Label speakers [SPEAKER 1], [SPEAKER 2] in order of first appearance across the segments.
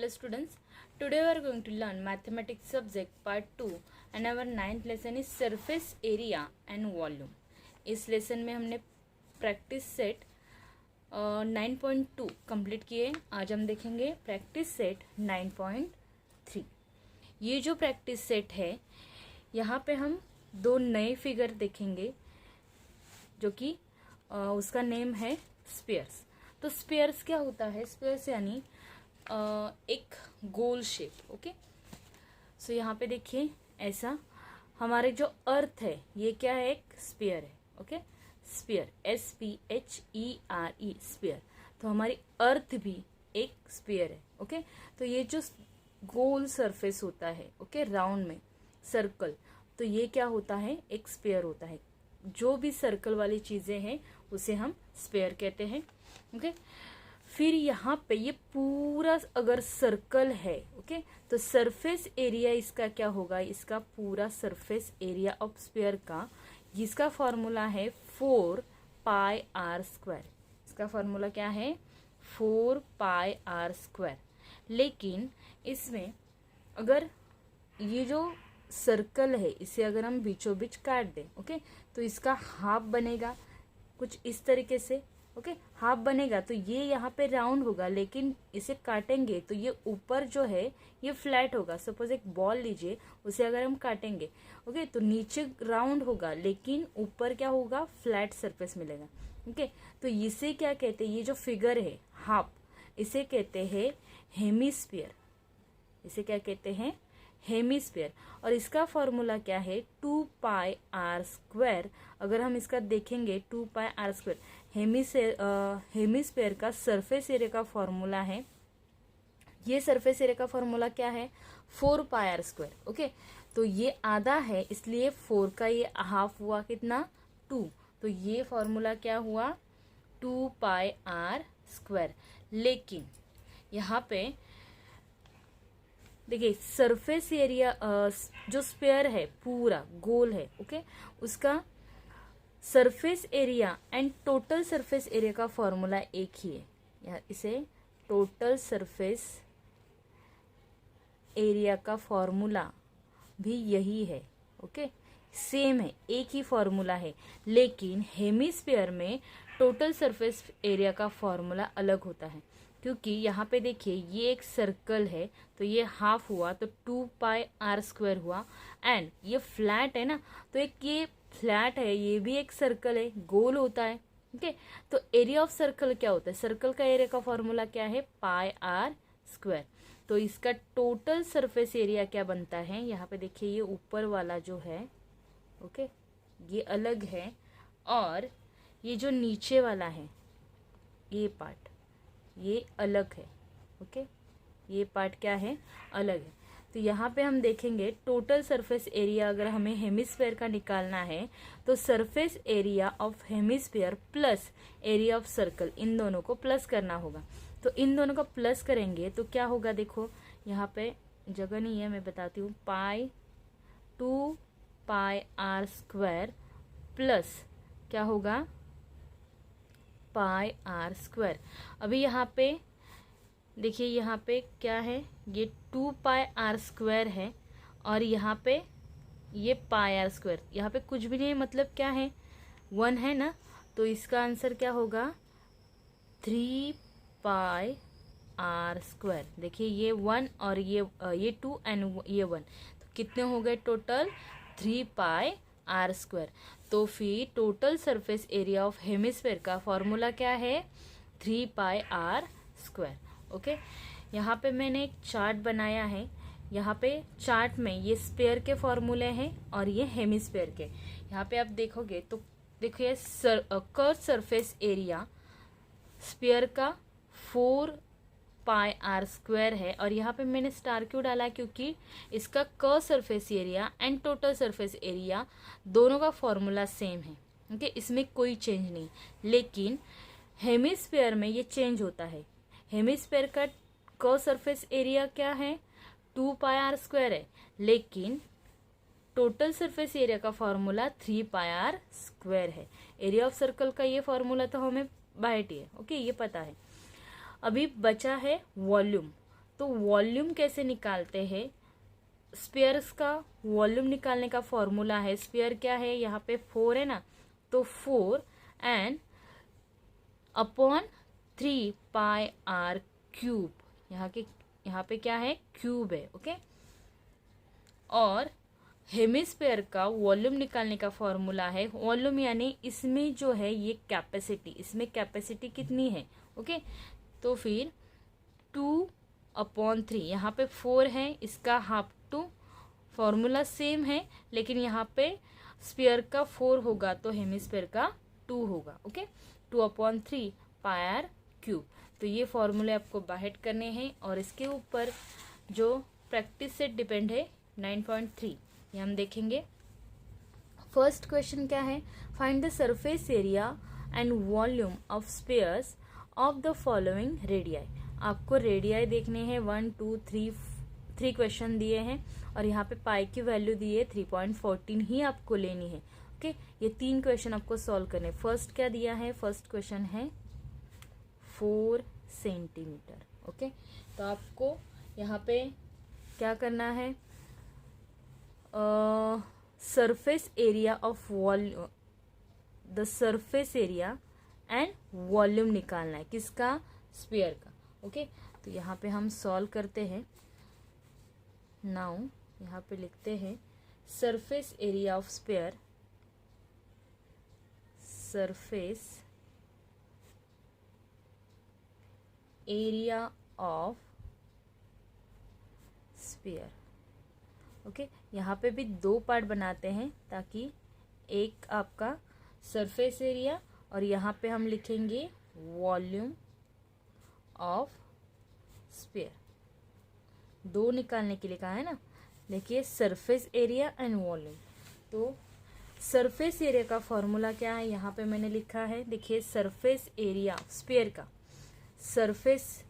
[SPEAKER 1] Hello students, today we are going to learn mathematics subject part 2 and our ninth lesson is surface area and volume. इस lesson में हमने practice set 9.2 complete किए. आज हम देखेंगे practice set 9.3. ये जो प्रैक्टिस सेट है यहाँ पे हम दो नए फिगर देखेंगे जो कि उसका नेम है स्पेयर्स. तो स्पेयर्स क्या होता है? स्पेयर्स यानी एक गोल शेप. ओके, सो यहाँ पे देखिए ऐसा हमारे जो अर्थ है ये क्या है? एक स्पेयर है. Okay, sphere SPHERE sphere. तो हमारी अर्थ भी एक स्पेयर है. ओके, तो ये जो गोल सरफेस होता है ओके राउंड में सर्कल, तो ये क्या होता है? एक स्पेयर होता है. जो भी सर्कल वाली चीजें हैं उसे हम स्पेयर कहते हैं. ओके, फिर यहाँ पे ये पूरा अगर सर्कल है ओके तो सरफेस एरिया इसका क्या होगा? इसका पूरा सरफेस एरिया ऑफ स्फीयर का जिसका फॉर्मूला है 4πr². इसका फॉर्मूला क्या है? 4πr². लेकिन इसमें अगर ये जो सर्कल है इसे अगर हम बीचों बीच काट दें ओके तो इसका हाफ बनेगा कुछ इस तरीके से. ओके, हाफ बनेगा तो ये यहाँ पे राउंड होगा, लेकिन इसे काटेंगे तो ये ऊपर जो है ये फ्लैट होगा. सपोज एक बॉल लीजिए, उसे अगर हम काटेंगे ओके तो नीचे राउंड होगा लेकिन ऊपर क्या होगा? फ्लैट सरफेस मिलेगा. ओके, तो इसे क्या कहते हैं? ये जो फिगर है हाफ, इसे कहते हैं हेमिस्फीयर. इसे क्या कहते हैं? हेमिस्फीयर. और इसका फॉर्मूला क्या है? 2πr². अगर हम इसका देखेंगे 2πr², हेमिस्फीयर का सरफेस एरिया का फॉर्मूला है. ये सरफेस एरिया का फॉर्मूला क्या है? 4πr². ओके, तो ये आधा है इसलिए 4 का ये हाफ हुआ कितना? 2. तो ये फॉर्मूला क्या हुआ? 2πr². लेकिन यहाँ पे देखिए सरफेस एरिया जो स्पेयर है पूरा गोल है ओके उसका surface area and total surface area का फॉर्मूला एक ही है. या इसे टोटल सरफेस एरिया का फॉर्मूला भी यही है. ओके, सेम है, एक ही फॉर्मूला है. लेकिन हेमिस्फीयर में टोटल सरफेस एरिया का फॉर्मूला अलग होता है क्योंकि यहाँ पे देखिए ये एक सर्कल है तो ये हाफ हुआ तो 2πr² हुआ. एंड ये फ्लैट है ना, तो एक ये फ्लैट है, ये भी एक सर्कल है, गोल होता है. ओके, तो एरिया ऑफ सर्कल क्या होता है? सर्कल का एरिया का फॉर्मूला क्या है? πr². तो इसका टोटल सरफेस एरिया क्या बनता है? यहाँ पे देखिए ये ऊपर वाला जो है ओके ये अलग है और ये जो नीचे वाला है ये पार्ट ये अलग है. ओके, ये पार्ट क्या है? अलग है. तो यहाँ पे हम देखेंगे टोटल सरफेस एरिया अगर हमें हेमिस्फीयर का निकालना है तो surface area of hemisphere plus area of circle, इन दोनों को प्लस करना होगा. तो इन दोनों का प्लस करेंगे तो क्या होगा? देखो यहाँ पे जगह नहीं है, मैं बताती हूँ. 2πr² प्लस क्या होगा? πr². अभी यहाँ पे देखिए यहाँ पे क्या है? ये 2πr² है और यहाँ पे ये πr². यहाँ पे कुछ भी नहीं, मतलब क्या है? 1 है ना, तो इसका आंसर क्या होगा? 3πr². देखिए ये 1 और ये 2 एंड ये 1, तो कितने हो गए टोटल? 3πr². तो फिर total surface area of hemisphere का फॉर्मूला क्या है? 3πr². ओके, यहाँ पे मैंने एक चार्ट बनाया है. यहाँ पे चार्ट में ये स्पेयर के फॉर्मूले हैं और ये हेमिस्फीयर के. यहाँ पे आप देखोगे तो देखिए कर्व सरफेस एरिया स्पेयर का 4πr² है और यहाँ पे मैंने स्टार क्यों डाला? क्योंकि इसका curve surface area and total surface area दोनों का फॉर्मूला सेम है. ओके, इसमें कोई चेंज नहीं. लेकिन हेमिस्फीयर में ये चेंज होता है. हेमिस्फीयर का कर्व सरफेस एरिया क्या है? 2πr² है, लेकिन टोटल सरफेस एरिया का फॉर्मूला 3πr² है. एरिया ऑफ सर्कल का ये फॉर्मूला तो हमें बाइट ही है. ओके, ये पता है. अभी बचा है वॉल्यूम. तो वॉल्यूम कैसे निकालते हैं? स्पेयर्स का वॉल्यूम निकालने का फॉर्मूला है, स्पेयर क्या है, यहाँ पे 4 है ना, तो 4 and upon 3 pi are cube, यहाँ पे क्या है, क्यूब है, ओके। और हेमिस्फेयर का वॉल्यूम निकालने का फॉर्मूला है, वॉल्यूम यानी इसमें जो है ये कैपेसिटी, इसमें कैपेसिटी कितनी है, ओके। तो फिर 2/3, यहाँ पे 4 है, इसका हाफ 2, फॉर्मूला सेम है, लेकिन यहाँ पे स्फीयर का 4 होगा तो हेमिस्फेयर का 2 होगा, ओके। 2/3 pi are cube. तो ये फॉर्मूले आपको बाहर करने हैं और इसके ऊपर जो प्रैक्टिस सेट डिपेंड है 9.3, ये हम देखेंगे। फर्स्ट क्वेश्चन क्या है, find the surface area and volume of spheres of the following radii. आपको रेडियाई देखने हैं, 1 2 3 क्वेश्चन दिए हैं और यहाँ पे पाई की वैल्यू दी है 3.14 ही आपको लेनी है, ओके। ये 3 क्वेश्चन आपको सॉल्व करने। फर्स्ट क्या दिया है, फर्स्ट क्वेश्चन है 4 सेंटीमीटर, ओके। तो आपको यहाँ पे क्या करना है, surface area of volume, the surface area and volume निकालना है, किसका, स्फीयर का, ओके। तो यहाँ पे हम सॉल्व करते हैं। नाउ यहाँ पे लिखते हैं surface area of sphere, surface area of sphere, okay. यहाँ पे भी 2 पार्ट बनाते हैं ताकि एक आपका सरफेस एरिया और यहाँ पे हम लिखेंगे वॉल्यूम ऑफ स्फीयर, 2 निकालने के लिए कहा है ना। देखिए सरफेस एरिया एंड वॉल्यूम, तो सरफेस एरिया का फॉर्मूला क्या है, यहाँ पे मैंने लिखा है, देखिए सरफेस एरिया स्फीयर का, सरफेस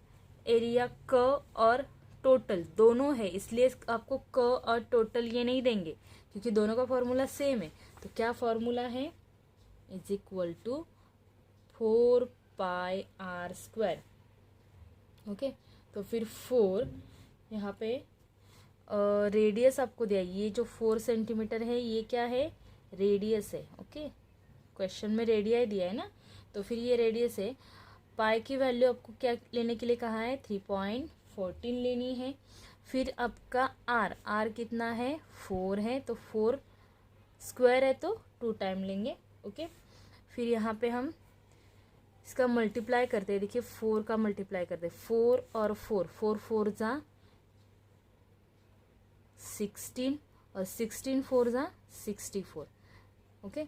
[SPEAKER 1] एरिया क और टोटल दोनों है, इसलिए आपको क और टोटल ये नहीं देंगे क्योंकि दोनों का फॉर्मूला सेम है। तो क्या फॉर्मूला है, is equal to 4 pi r square, okay. तो फिर 4 यहाँ पे रेडियस आपको दिया, ये जो 4 सेंटीमीटर है ये क्या है, रेडियस है, ओके। क्वेश्चन में रेडियाई दिया है ना, तो फिर ये रेडियस है। पाई की वैल्यू आपको क्या लेने के लिए कहा है, 3.14 लेनी है। फिर आपका आर कितना है, 4 है, तो 4 स्क्वायर है तो 2 टाइम लेंगे, ओके। फिर यहाँ पे हम इसका मल्टीप्लाई करते हैं, देखिए 4 का मल्टीप्लाई करते हैं, 4 और 4, 4 4 जा 16 और 16 4 जा 64, ओके।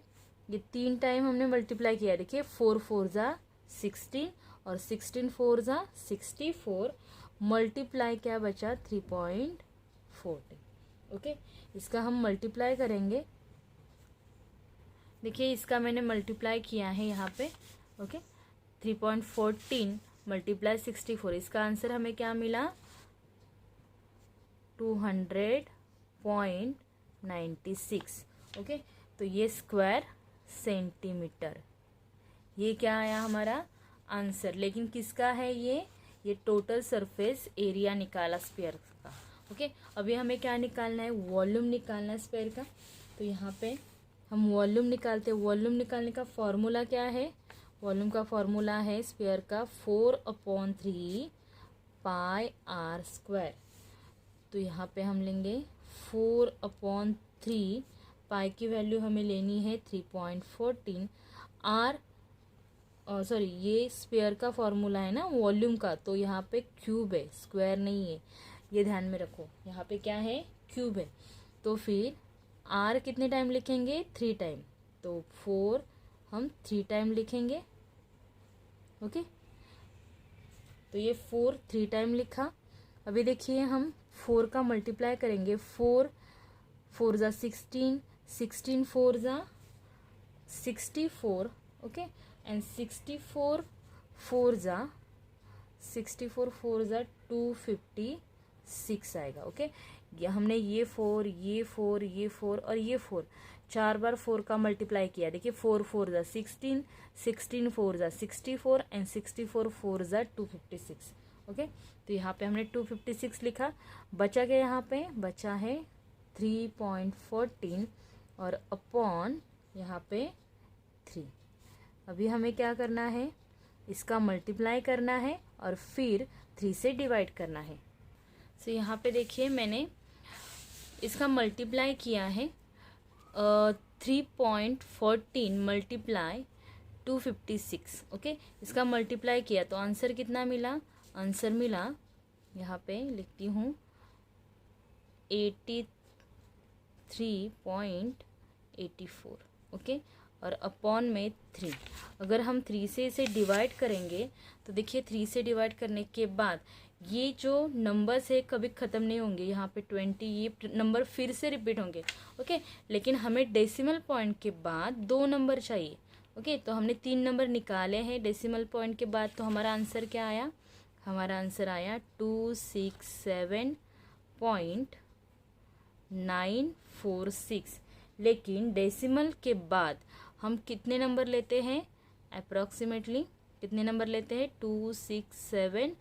[SPEAKER 1] ये 3 टाइम हमने मल्टीप्लाई किया, देखिए 4 4 जा 16 और 16 4 जा 64, मल्टीप्लाई क्या बचा, 3.14, ओके। इसका हम मल्टीप्लाई करेंगे, देखिए इसका मैंने मल्टीप्लाई किया है यहाँ पे, ओके। 3.14 मल्टीप्लाई 64, इसका आंसर हमें क्या मिला, 200.96, ओके। तो ये स्क्वायर सेंटीमीटर, ये क्या आया हमारा आंसर, लेकिन किसका है ये टोटल सरफेस एरिया निकाला स्फीयर का, ओके। अभी हमें क्या निकालना है, वॉल्यूम निकालना है स्फीयर का। तो यहाँ पे हम वॉल्यूम निकालते हैं, वॉल्यूम निकालने का फॉर्मूला क्या है, वॉल्यूम का फॉर्मूला है स्फीयर का 4/3 पाई आर स्क्वायर। तो यहाँ पे हम लेंगे 4/3, पाई की वैल्यू हमें लेनी है 3.14, आर सॉरी ये स्फीयर का फॉर्मूला है ना वॉल्यूम का, तो यहाँ पे क्यूब है, स्क्वायर नहीं है, ये ध्यान में रखो, यहाँ पे क्या है, क्यूब है। तो फिर आर कितने टाइम लिखेंगे, 3 टाइम, तो 4 हम 3 टाइम लिखेंगे, ओके। तो ये 4 3 टाइम लिखा। अभी देखिए हम 4 का मल्टीप्लाई करेंगे, 4 4 जा 16, 16 4 जा 64, ओके, एंड 64 4 जा 256 आएगा, ओके। ये हमने ये 4 ये 4 ये 4 और ये 4 4 बार 4 का मल्टीप्लाई किया, देखिए 4 4 जा 16, 16 4 जा 64 एंड 64 4 जा 256, ओके, तो यहाँ पे हमने 256 लिखा, बचा क्या यहाँ पे, बचा है 3.14 और अपॉन यहाँ पे 3। अभी हमें क्या करना है, इसका मल्टीप्लाई करना है और फिर 3 से डिवाइड करना है। सो यहाँ पे देखिए मैंने इसका मल्टीप्लाई किया है 3.14 मल्टीप्लाई 256। ओके, इसका मल्टीप्लाई किया तो आंसर कितना मिला, आंसर मिला यहाँ पे लिखती हूँ 83.84। ओके, और अपॉन में 3। अगर हम 3 से इसे डिवाइड करेंगे तो देखिए 3 से डिवाइड करने के बाद ये जो नंबर्स है कभी ख़त्म नहीं होंगे, यहाँ पे 20 ये नंबर फिर से रिपीट होंगे। ओके, लेकिन हमें डेसिमल पॉइंट के बाद 2 नंबर चाहिए। ओके, तो हमने 3 नंबर निकाले हैं डेसिमल पॉइंट के बाद, तो हमारा आंसर क्या आया, हमारा आंसर आया 267.946। लेकिन डेसिमल के बाद हम कितने नंबर लेते हैं, अप्रॉक्सीमेटली कितने नंबर लेते हैं, 267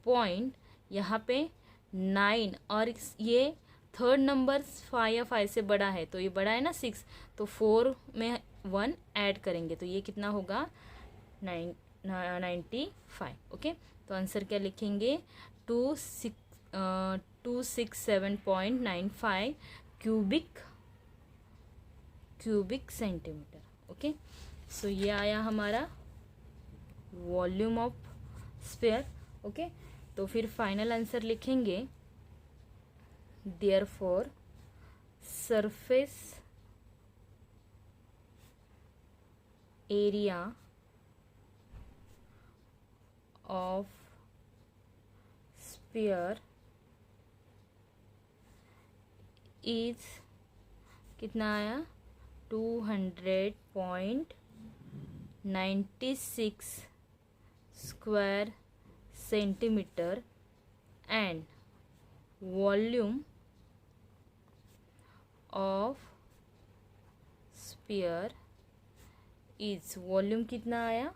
[SPEAKER 1] पॉइंट यहाँ पे 9, और ये थर्ड नंबर 5 या 5 से बड़ा है, तो ये बड़ा है ना 6, तो 4 में 1 ऐड करेंगे तो ये कितना होगा 95। ओके, तो आंसर क्या लिखेंगे 267.95 क्यूबिक सेंटीमीटर। ओके, सो ये आया हमारा वॉल्यूम ऑफ स्फीयर। ओके, तो फिर फाइनल आंसर लिखेंगे therefore surface area of sphere is कितना आया 200.96 square centimetre and volume of sphere is, volume कितना आया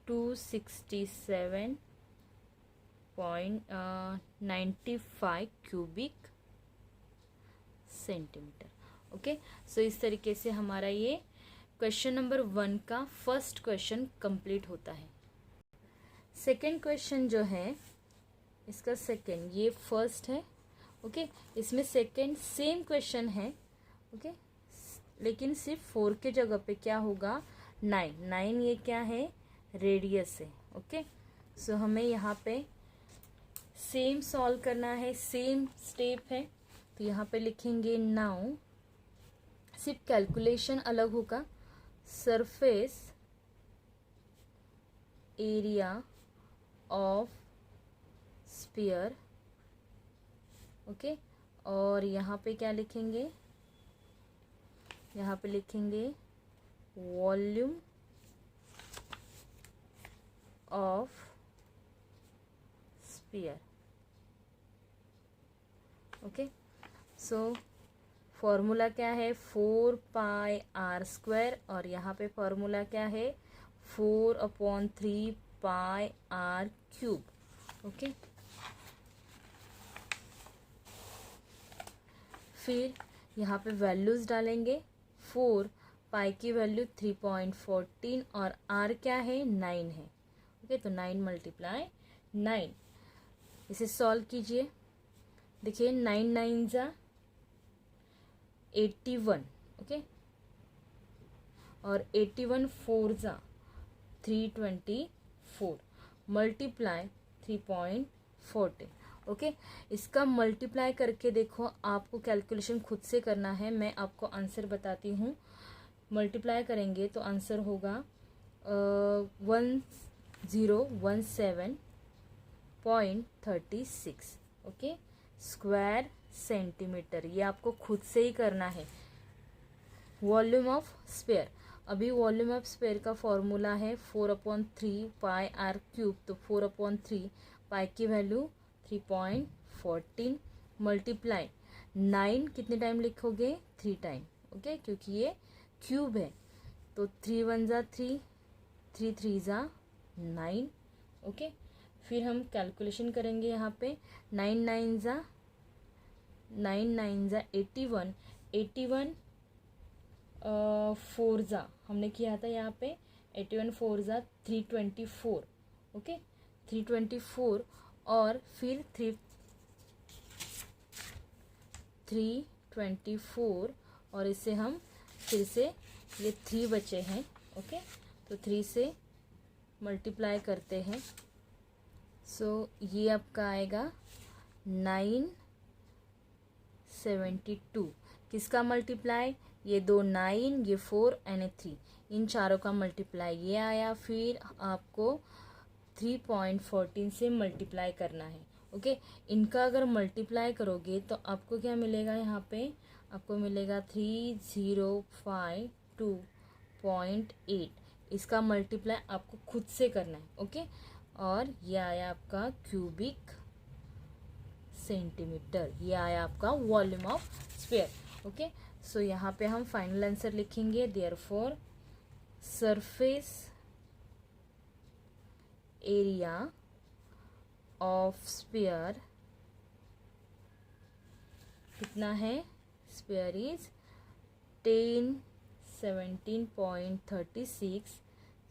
[SPEAKER 1] 267.95 क्यूबिक सेंटीमीटर। ओके, सो इस तरीके से हमारा ये क्वेश्चन नंबर 1 का फर्स्ट क्वेश्चन कंप्लीट होता है। सेकेंड क्वेश्चन जो है इसका सेकेंड, ये फर्स्ट है। ओके, इसमें सेकेंड सेम क्वेश्चन है। ओके, लेकिन सिर्फ 4 के जगह पे क्या होगा 9 ये क्या है रेडियस है। ओके, सो हमें यहाँ पे सेम सॉल्व करना है, सेम स्टेप है, तो यहाँ पे लिखेंगे नाउ, सिर्फ कैलकुलेशन अलग होगा, surface area of sphere. Okay, और यहाँ पे क्या लिखेंगे, यहाँ पे लिखेंगे volume of sphere. Okay, so formula क्या है 4πr², और यहाँ पे फॉर्मूला क्या है 4/3πr³। ओके, फिर यहाँ पे वैल्यूज डालेंगे, 4 पाई की वैल्यू 3.14 और r क्या है 9 है। ओके, तो 9 × 9, इसे सॉल्व कीजिए। देखिए 9 9 जा 81। ओके, और 81 4 जा 324 मल्टीप्लाई 3.14। ओके, इसका मल्टीप्लाई करके देखो, आपको कैलकुलेशन खुद से करना है, मैं आपको आंसर बताती हूँ। मल्टीप्लाई करेंगे तो आंसर होगा 1017.36। ओके, स्क्वायर सेंटीमीटर, ये आपको खुद से ही करना है। वॉल्यूम ऑफ स्फीयर, अभी वॉल्यूम ऑफ स्फीयर का फॉर्मूला है 4/3πr³, तो 4/3 पाई की वैल्यू 3.14 मल्टीप्लाई 9 कितने टाइम लिखोगे 3 टाइम। ओके, क्योंकि ये क्यूब है, तो 3 1 जा 3, 3 3 जा 9। ओके, फिर हम कैलकुलेशन करेंगे यहाँ पे 9 9 ज़ा 81, 81 4 ज़ा हमने किया था यहाँ पे 81 4 ज़ा 324, ओके 324 और फिर 324 और इससे हम फिर से ये 3 बचे हैं, ओके तो 3 से मल्टीप्लाई करते हैं। सो ये आपका आएगा 972। किसका मल्टीप्लाई? ये 2 9, ये 4 एंड 3, इन चारों का मल्टीप्लाई ये आया। फिर आपको 3.14 से मल्टीप्लाई करना है, ओके इनका अगर मल्टीप्लाई करोगे तो आपको क्या मिलेगा? यहाँ पे आपको मिलेगा 3052.8। इसका मल्टीप्लाई आपको खुद से करना है, ओके और ये आया आपका क्यूबिक सेंटीमीटर, ये आया आपका volume of sphere, okay so यहाँ पे हम फाइनल आंसर लिखेंगे। Therefore surface area of sphere कितना है? Sphere is 17.36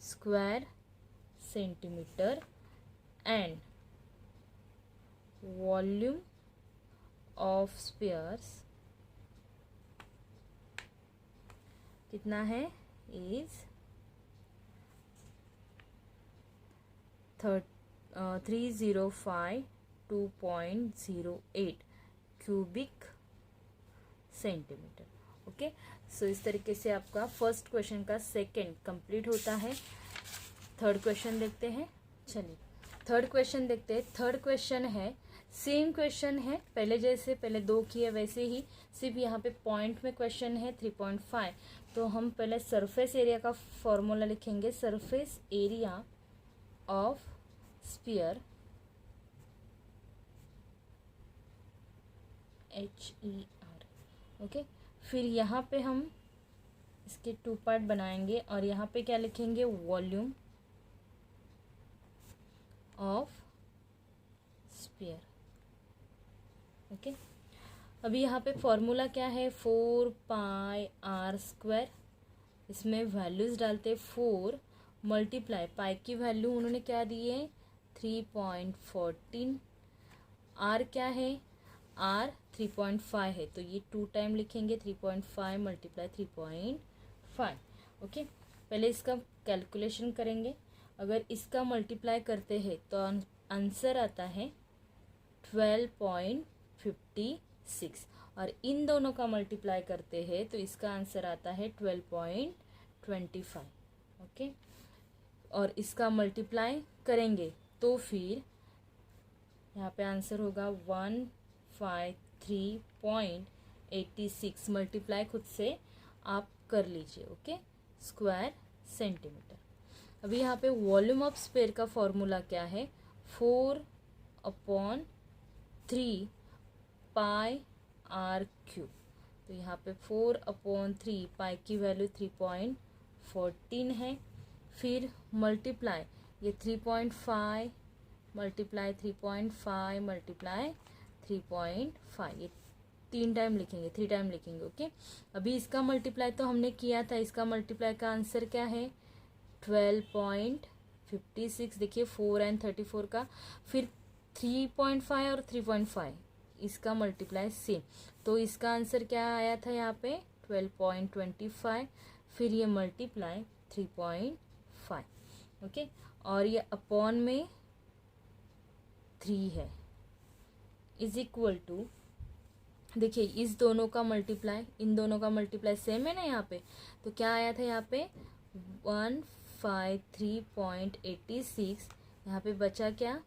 [SPEAKER 1] square centimetre and volume of spheres कितना है? Is 3052.08 cubic centimetre, okay so इस तरीके से आपका फर्स्ट क्वेश्चन का सेकंड कंप्लीट होता है। थर्ड क्वेश्चन देखते हैं। चलिए थर्ड क्वेश्चन देखते हैं। थर्ड क्वेश्चन है, सेम क्वेश्चन है पहले जैसे, पहले 2 किए वैसे ही, सिर्फ यहाँ पे पॉइंट में क्वेश्चन है 3.5। तो हम पहले सरफेस एरिया का फॉर्मूला लिखेंगे। Surface area of sphere HER, okay फिर यहाँ पे हम इसके 2 पार्ट बनाएंगे और यहाँ पे क्या लिखेंगे? वॉल्यूम ऑफ स्फीयर, ओके अभी यहाँ पे फॉर्मूला क्या है? 4πr²। इसमें वैल्यूज डालते 4 मल्टीप्लाई पाई की वैल्यू उन्होंने क्या दी है? 3.14। आर क्या है? आर 3.5 है तो ये 2 टाइम लिखेंगे। 3.5 मल्टीप्लाई 3.5, ओके पहले इसका कैलकुलेशन करेंगे। अगर इसका मल्टीप्लाई करते हैं तो आंसर आता है 12.56 और इन दोनों का मल्टीप्लाई करते हैं तो इसका आंसर आता है 12.25, ओके और इसका मल्टीप्लाई करेंगे तो फिर यहाँ पे आंसर होगा 153.86। मल्टीप्लाई खुद से आप कर लीजिए, ओके स्क्वायर सेंटीमीटर। अभी यहाँ पे वॉल्यूम ऑफ स्फीयर का फॉर्मूला क्या है? 4/3 पाई r³ तो यहाँ पे 4/3 पाई की वैल्यू 3.14 है। फिर मल्टीप्लाई ये 3.5 मल्टीप्लाई 3.5 मल्टीप्लाई 3.5, ये 3 टाइम लिखेंगे, 3 टाइम लिखेंगे, ओके अभी इसका मल्टीप्लाई तो हमने किया था। इसका मल्टीप्लाई का आंसर क्या है? 12.56। देखिए 4 एंड 34 का, फिर 3.5 और 3.5 इसका मल्टीप्लाई सेम, तो इसका आंसर क्या आया था यहाँ पे? 12.25। फिर ये मल्टीप्लाई 3.5, ओके और ये अपॉन में 3 है इज इक्वल टू, देखिए इस दोनों का मल्टीप्लाई इन दोनों का मल्टीप्लाई सेम है ना यहाँ पे, तो क्या आया था यहाँ पे? 153.86। यहाँ पे बचा क्या?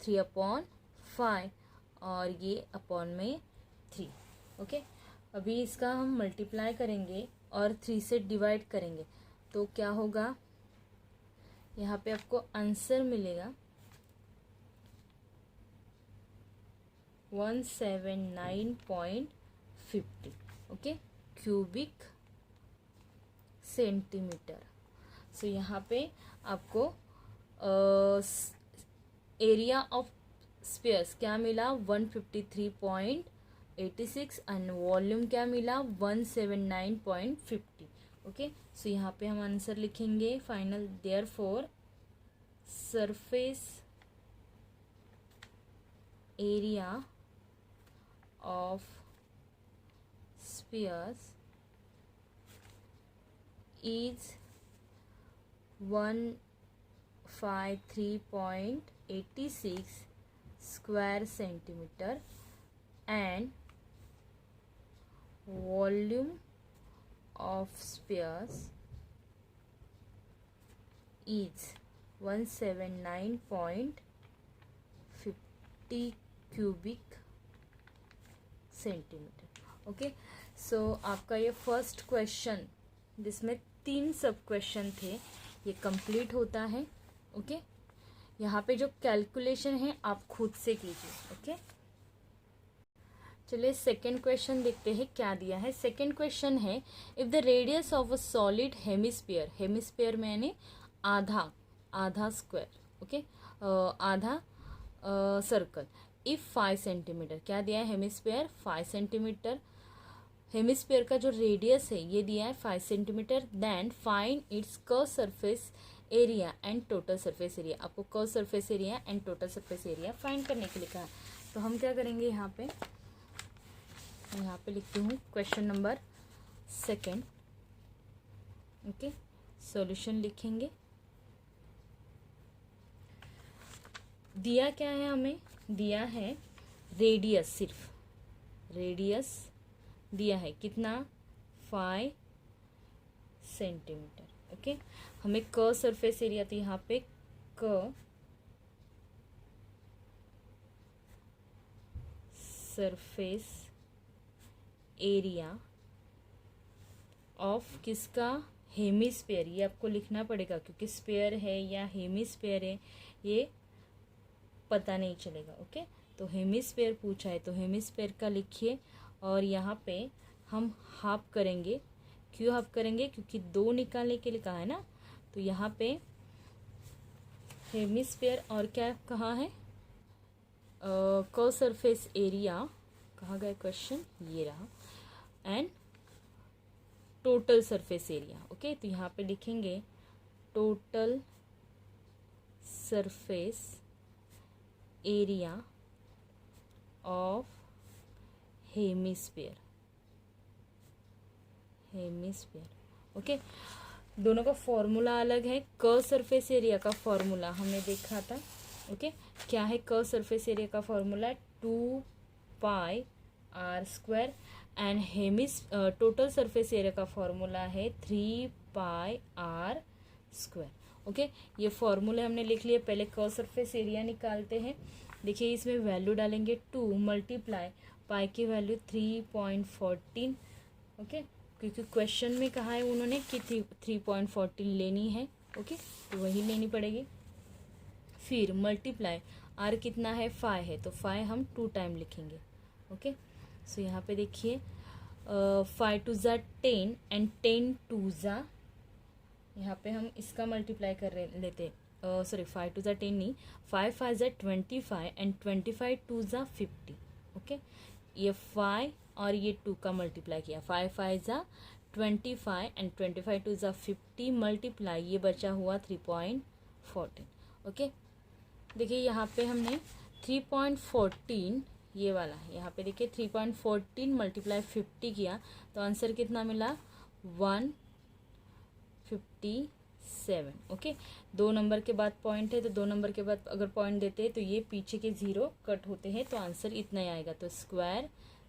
[SPEAKER 1] 3/5 और ये अपॉन में 3, ओके अभी इसका हम मल्टीप्लाई करेंगे और 3 से डिवाइड करेंगे तो क्या होगा? यहाँ पे आपको आंसर मिलेगा 179.50, ओके क्यूबिक सेंटीमीटर। सो यहाँ पे आपको एरिया ऑफ स्पेयर्स क्या मिला 153.86 एंड वॉल्यूम क्या मिला 179.50. ओके, सो यहाँ पे हम आंसर लिखेंगे final. Therefore surface area of spheres is 153.86 square centimeter and volume of spheres is 179.50 cubic centimeter. Okay, सो आपका ये फर्स्ट क्वेश्चन जिसमें 3 सब क्वेश्चन थे ये कंप्लीट होता है. ओके, यहाँ पे जो कैलकुलेशन है आप खुद से कीजिए. ओके, चलिए सेकेंड क्वेश्चन देखते हैं क्या दिया है. सेकेंड क्वेश्चन है if the radius of a solid hemisphere, hemisphere में यानी आधा स्क्वायर. ओके, आधा सर्कल. इफ 5 सेंटीमीटर, क्या दिया है हेमिस्फीयर 5 सेंटीमीटर. हेमिस्फीयर का जो रेडियस है ये दिया है 5 centimetre. Then find its curve surface area and total surface area. आपको curve surface area and total surface area find करने के लिए कहा है. तो हम क्या करेंगे यहाँ पे लिखती हूँ question number second. Okay, solution लिखेंगे. दिया क्या है हमें, दिया है रेडियस, सिर्फ रेडियस दिया है कितना 5 सेंटीमीटर. ओके, हमें कर्व सरफेस एरिया, तो यहाँ पे कर्व सरफेस एरिया ऑफ किसका हेमिस्फीयर, ये आपको लिखना पड़ेगा क्योंकि स्फीयर है या हेमिस्फीयर है ये पता नहीं चलेगा. ओके, तो हेमिस्फीयर पूछा है तो हेमिस्फीयर का लिखिए. और यहाँ पे हम हाफ करेंगे. क्यों हाफ करेंगे, क्योंकि 2 निकालने के लिए कहा है ना. तो यहाँ पे हेमिस्फीयर और क्या कहा है कर्व सरफेस एरिया, कहाँ गया क्वेश्चन, ये रहा, and total surface area. Okay, तो यहाँ पे लिखेंगे total surface area of hemisphere. Okay, दोनों का फॉर्मूला अलग है. कर्व सरफेस एरिया का फॉर्मूला हमने देखा था. ओके, क्या है कर्व सरफेस एरिया का formula 2 πr square and total surface area का फॉर्मूला है 3 πr स्क्वायर. ओके, ये फॉर्मूले हमने लिख लिए. पहले कर्व सरफेस एरिया निकालते हैं. देखिए इसमें वैल्यू डालेंगे 2 मल्टीप्लाई पाई की वैल्यू 3.14. ओके, क्योंकि क्वेश्चन में कहा है उन्होंने कि 3.14 लेनी है. ओके, तो वही लेनी पड़ेगी. फिर मल्टीप्लाई आर कितना है 5 है तो 5 हम 2 टाइम लिखेंगे. ओके, सो यहाँ पे देखिए 5 2 ज़ा 10 एंड 10 2 ज़ा, यहाँ पे हम इसका मल्टीप्लाई कर लेते. सॉरी 5 2 ज़ा 10 नहीं, 5 5 ज़ा 25 एंड 25 2 ज़ा 50. ओके, ये 5 और ये 2 का मल्टीप्लाई किया. 5 5 ज़ा 25 एंड 25 2 ज़ा 50 मल्टीप्लाई, ये बचा हुआ 3.14. ओके, देखिए यहाँ पे हमने 3.14 ये वाला, यहाँ पे देखिए 3.14 मल्टीप्लाई 50 किया तो आंसर कितना मिला 157. ओके, 2 नंबर के बाद पॉइंट है तो 2 नंबर के बाद अगर पॉइंट देते हैं तो ये पीछे के 0 कट होते हैं तो आंसर इतना ही आएगा, तो स्क्वायर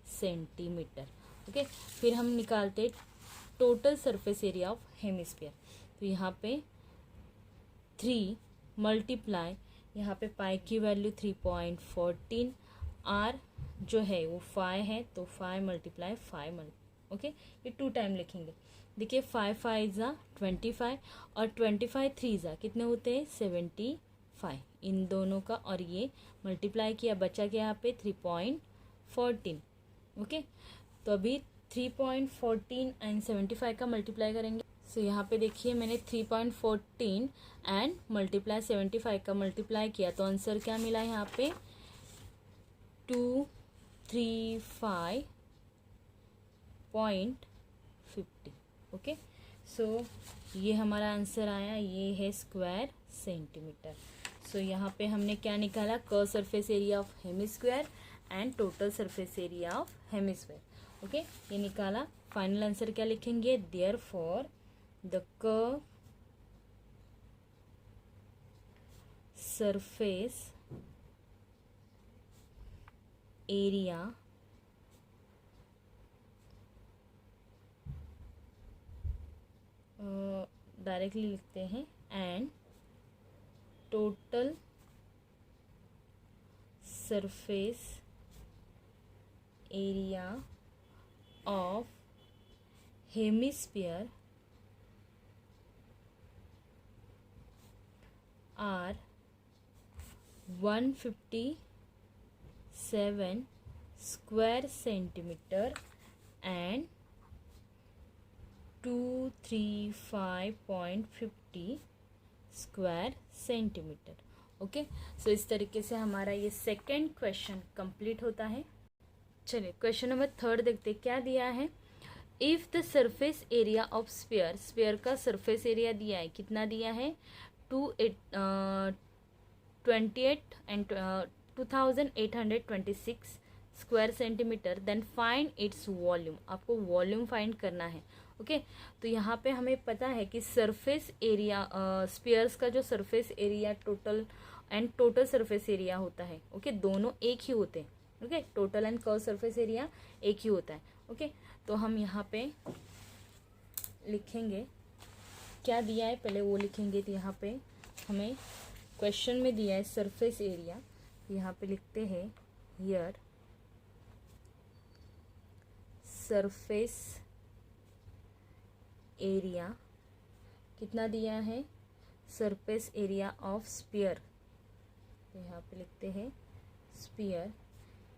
[SPEAKER 1] सेंटीमीटर. ओके, फिर हम निकालते total surface area of hemisphere. तो यहाँ पे 3 मल्टीप्लाई, यहाँ पे पाई की वैल्यू 3.14, आर जो है वो 5 है तो 5 मल्टीप्लाई 5 ओके, ये 2 टाइम लिखेंगे. देखिए 5 5 ज़ा 25 और 25 3 ज़ा कितने होते हैं 75, इन दोनों का और ये मल्टीप्लाई किया, बचा गया यहाँ पे 3.14. ओके, तो अभी 3.14 एंड 75 का मल्टीप्लाई करेंगे सो यहाँ पे देखिए मैंने 3.14 एंड मल्टीप्लाई 75 का मल्टीप्लाई किया तो आंसर क्या मिला यहाँ पे 235.50। ओके, सो ये हमारा आंसर आया, ये है स्क्वायर सेंटीमीटर। सो यहाँ पे हमने क्या निकाला, curve surface area of hemisphere and total surface area of hemisphere. Okay, ये निकाला। फाइनल आंसर क्या लिखेंगे, therefore the curve surface area directly लिखते हैं and total surface area of hemisphere are 157 square centimetre and 235.50 square centimetre. Okay, so इस तरीके से हमारा ये सेकंड क्वेश्चन कंप्लीट होता है। चलिए क्वेश्चन नंबर 3 देखते क्या दिया है। If the surface area of sphere, sphere का सरफेस एरिया दिया है, कितना दिया है 2826 square centimetre, then find its volume, आपको वॉल्यूम फाइंड करना है। ओके, तो यहाँ पे हमें पता है कि सरफेस एरिया, स्फीयर्स का जो surface area total and total surface area होता है, ओके, दोनों एक ही होते हैं। Okay, total and curve surface area एक ही होता है। ओके, तो हम यहाँ पे लिखेंगे क्या दिया है, पहले वो लिखेंगे। तो यहाँ पे हमें क्वेश्चन में दिया है सरफेस एरिया, यहाँ पे लिखते हैं हियर सरफेस एरिया कितना दिया है, सरफेस एरिया ऑफ स्फीयर, तो यहाँ पे लिखते हैं sphere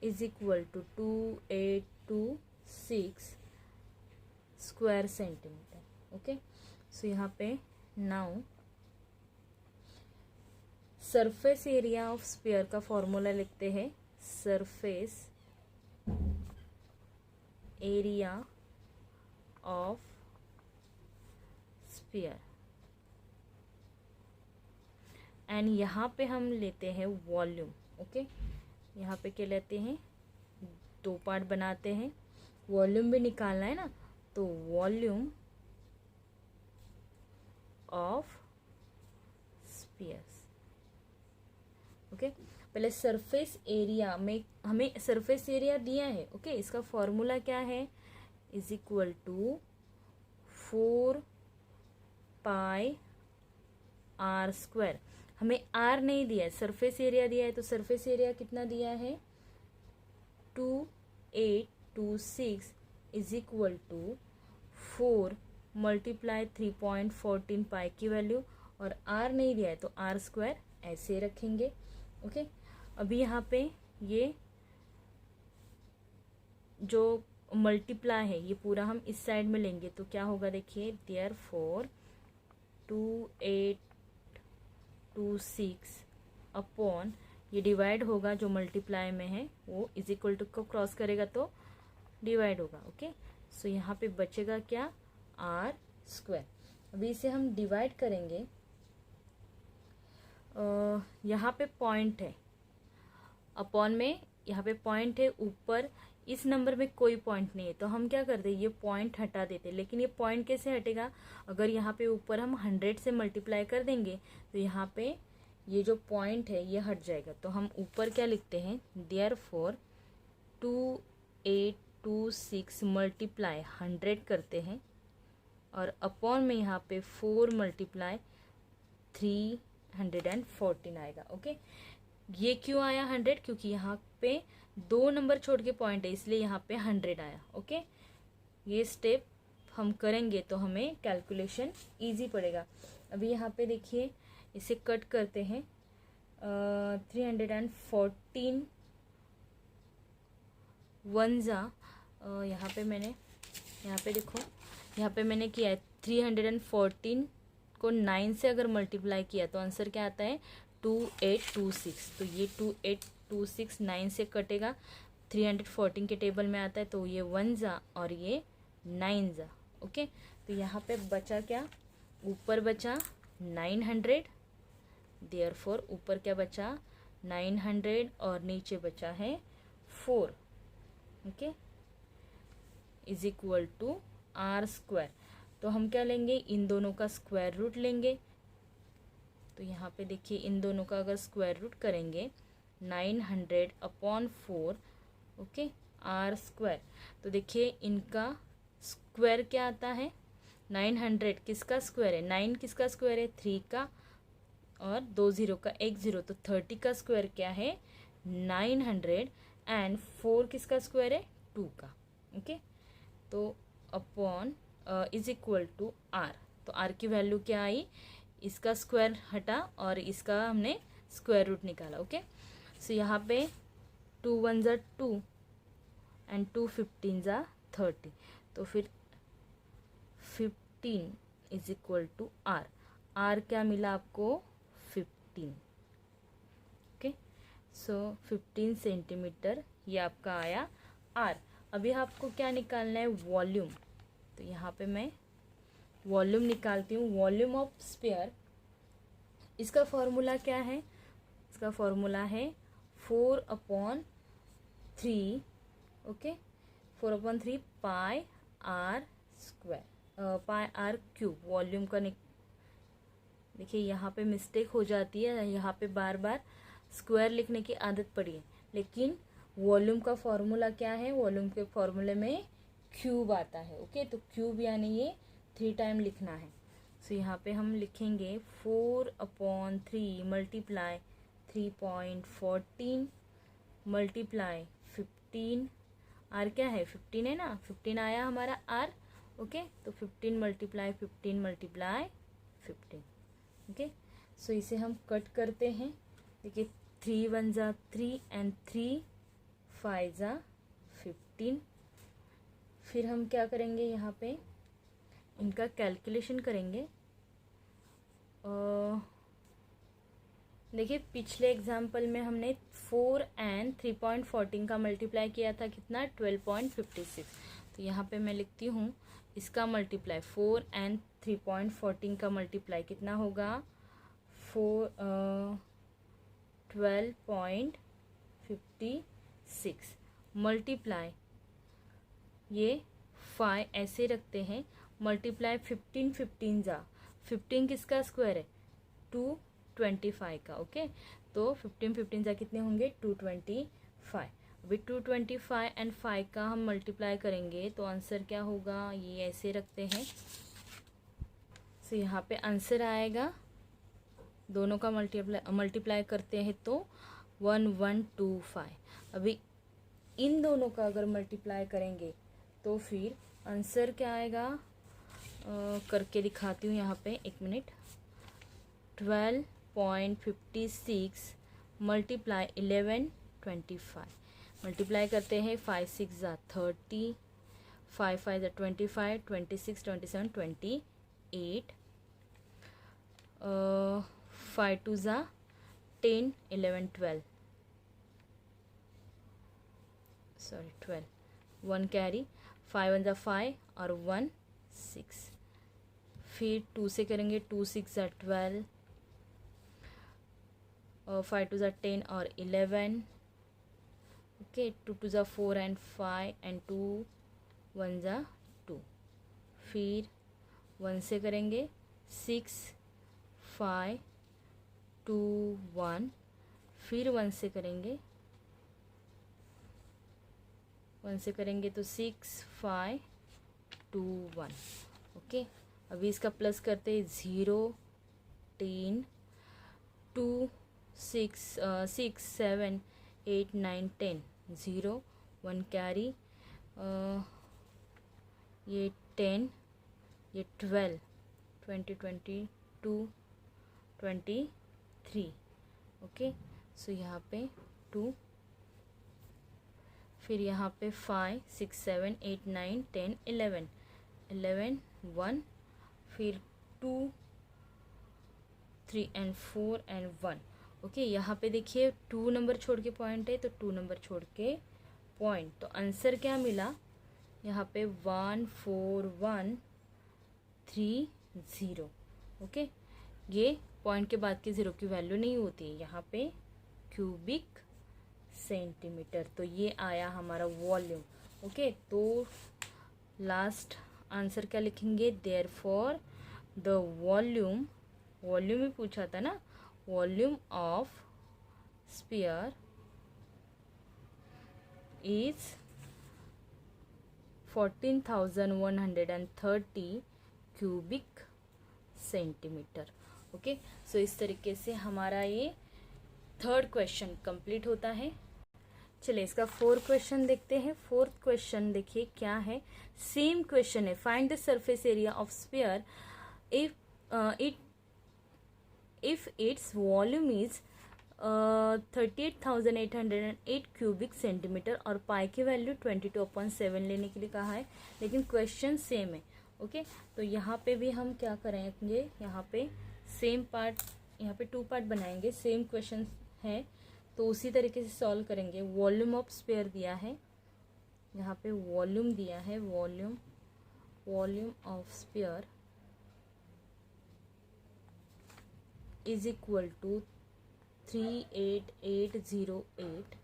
[SPEAKER 1] is equal to 2826 square centimetre. Okay, so यहाँ पे now surface area of sphere का फॉर्मूला लिखते हैं, surface area of sphere and यहाँ पे हम लेते हैं वॉल्यूम। ओके, यहाँ पे क्या लेते हैं, दो पार्ट बनाते हैं, वॉल्यूम भी निकालना है ना, तो वॉल्यूम ऑफ स्फीयर्स। ओके, पहले सरफेस एरिया में हमें सरफेस एरिया दिया है। ओके, इसका फॉर्मूला क्या है, is equal to 4 pi r square. हमें आर नहीं दिया है, सरफेस एरिया दिया है, तो सरफेस एरिया कितना दिया है 2826 इज इक्वल टू 4 मल्टीप्लाई 3.14 पाई की वैल्यू, और आर नहीं दिया है तो आर स्क्वायर ऐसे रखेंगे। ओके, अभी यहाँ पे ये जो मल्टीप्लाई है ये पूरा हम इस साइड में लेंगे, तो क्या होगा देखिए, देयरफॉर 2826 अपॉन, ये डिवाइड होगा, जो मल्टीप्लाई में है वो इज इक्वल टू को क्रॉस करेगा तो डिवाइड होगा। ओके, सो यहाँ पे बचेगा क्या, आर स्क्वायर। अभी इसे हम डिवाइड करेंगे, यहाँ पे पॉइंट है, अपॉन में यहाँ पे पॉइंट है, ऊपर इस नंबर में कोई पॉइंट नहीं है, तो हम क्या करते, ये पॉइंट हटा देते। लेकिन ये पॉइंट कैसे हटेगा, अगर यहाँ पे ऊपर हम 100 से मल्टीप्लाई कर देंगे तो यहाँ पे ये जो पॉइंट है ये हट जाएगा। तो हम ऊपर क्या लिखते हैं, देयरफॉर 2826 मल्टीप्लाई 100 करते हैं, और अपॉन में यहाँ पे 4 मल्टीप्लाई 314 आएगा। ओके, ये क्यों आया 100, क्योंकि यहाँ पे 2 नंबर छोड़ के पॉइंट है, इसलिए यहाँ पे 100 आया। ओके, ये स्टेप हम करेंगे तो हमें कैलकुलेशन इजी पड़ेगा। अभी यहाँ पे देखिए, इसे कट करते हैं, 314 1 जा, यहाँ पे मैंने, यहाँ पे देखो, यहाँ पे मैंने किया है 314 को 9 से अगर मल्टीप्लाई किया तो आंसर क्या आता है 2826। तो ये 2826 9 से कटेगा, 314 के टेबल में आता है, तो ये 1 जा और ये 9 जा। ओके, तो यहाँ पे बचा क्या, ऊपर बचा 900, देयरफॉर ऊपर क्या बचा 900 और नीचे बचा है 4। Okay, is equal to r square. तो हम क्या लेंगे, इन दोनों का स्क्वायर रूट लेंगे। तो यहाँ पे देखिए इन दोनों का अगर स्क्वायर रूट करेंगे 900/4, ओके, आर स्क्वायर। तो देखिए इनका स्क्वायर क्या आता है, 900 किसका स्क्वायर है, 9 किसका स्क्वायर है 3 का, और 2 0 का 1 0, तो 30 का स्क्वायर क्या है 900, एंड 4 किसका स्क्वायर है 2 का। ओके, तो upon is equal to r. तो आर की वैल्यू क्या आई, इसका स्क्वायर हटा और इसका हमने स्क्वायर रूट निकाला। ओके, सो यहाँ पे 2 1 ज़ा 2 एंड 2 15 ज़ा 30, तो फिर 15 is equal to r. R क्या मिला आपको 15। ओके, सो 15 सेंटीमीटर ये आपका आया आर। अभी आपको क्या निकालना है, वॉल्यूम। तो यहाँ पे मैं वॉल्यूम निकालती हूँ, वॉल्यूम ऑफ स्फीयर। इसका फॉर्मूला क्या है, इसका फॉर्मूला है 4/3, okay, 4/3 pi r square, pi are cube. Volume का देखिए यहाँ पे मिस्टेक हो जाती है, यहाँ पे बार बार स्क्वायर लिखने की आदत पड़ी है, लेकिन वॉल्यूम का फॉर्मूला क्या है, वॉल्यूम के फॉर्मूले में क्यूब आता है। ओके, तो क्यूब यानी ये 3 टाइम लिखना है। सो यहाँ पे हम लिखेंगे 4/3 मल्टीप्लाई 3.14 मल्टीप्लाई 15। आर क्या है 15 है ना, 15 आया हमारा आर। ओके, तो 15 मल्टीप्लाई 15 मल्टीप्लाई 15। ओके, सो इसे हम कट करते हैं। देखिए 3 1 ज़ा 3 एंड 3 5 ज़ा 15। फिर हम क्या करेंगे, यहाँ पे इनका कैलकुलेशन करेंगे। देखिए पिछले एग्जाम्पल में हमने 4 एंड 3.14 का मल्टीप्लाई किया था, कितना 12.56। तो यहाँ पे मैं लिखती हूँ इसका मल्टीप्लाई 4 एंड 3.14 का मल्टीप्लाई कितना होगा 12.56 मल्टीप्लाई ये 5 ऐसे रखते हैं, मल्टीप्लाई 15 15 ज़ा 15 किसका स्क्वायर है 225 का। ओके, तो 15 15 ज़ा कितने होंगे 225। अभी 225 एंड 5 का हम मल्टीप्लाई करेंगे तो आंसर क्या होगा, ये ऐसे रखते हैं। सो यहाँ पे आंसर आएगा, दोनों का मल्टीप्लाई करते हैं तो 1125। अभी इन दोनों का अगर मल्टीप्लाई करेंगे तो फिर आंसर क्या आएगा, करके दिखाती हूँ यहाँ पे, एक मिनट। 12.56 मल्टीप्लाई 1125 मल्टीप्लाई करते हैं 5 6 ज़ा 30, 5 5 ज़ा 25, 26 27 28, 5 2 ज़ा 10 11 12, सॉरी 12, 1 कैरी, 5 1 ज़ा 5 और 1 6। फिर 2 से करेंगे, 2 6 ज़ा 12, और 5 2 ज़ा 10 और 11। ओके, 2 2 ज़ा 4 एंड 5 एंड 2 1 ज़ा 2। फिर 1 से करेंगे 6 5 2 1। फिर 1 से करेंगे, 1 से करेंगे तो 6 5 2 1। ओके, अभी इसका प्लस करते हैं 0 10 2 6 6 7 8 9 10 0 1 कैरी, ये 10 ये 12 20 22 23। ओके, सो यहाँ पे 2, फिर यहाँ पे 5 6 7 8 9 10 11 11 1 फिर 2, 3 एंड 4 एंड 1। ओके, यहाँ पे देखिए 2 नंबर छोड़ के पॉइंट है, तो 2 नंबर छोड़ के पॉइंट, तो आंसर क्या मिला यहाँ पे 14130। ओके, ये पॉइंट के बाद के ज़ीरो की वैल्यू नहीं होती है यहाँ पे क्यूबिक सेंटीमीटर। तो ये आया हमारा वॉल्यूम। ओके, तो लास्ट आंसर क्या लिखेंगे, देयरफॉर द वॉल्यूम, वॉल्यूम ही पूछा था ना, volume of sphere is 14,130 cubic centimetre. Okay, so इस तरीके से हमारा ये थर्ड क्वेश्चन कंप्लीट होता है। चलिए इसका फोर्थ क्वेश्चन देखते हैं। फोर्थ क्वेश्चन देखिए क्या है, सेम क्वेश्चन है, find the surface area of sphere if its volume is 38,808 cubic centimetre और पाई की वैल्यू 22/7 लेने के लिए कहा है, लेकिन क्वेश्चन सेम है। ओके, तो यहाँ पे भी हम क्या करेंगे, यहाँ पे सेम पार्ट, यहाँ पे 2 पार्ट बनाएंगे, सेम क्वेश्चन है तो उसी तरीके से सॉल्व करेंगे। वॉल्यूम ऑफ स्फीयर दिया है, यहाँ पे वॉल्यूम दिया है, volume of sphere is equal to 38,808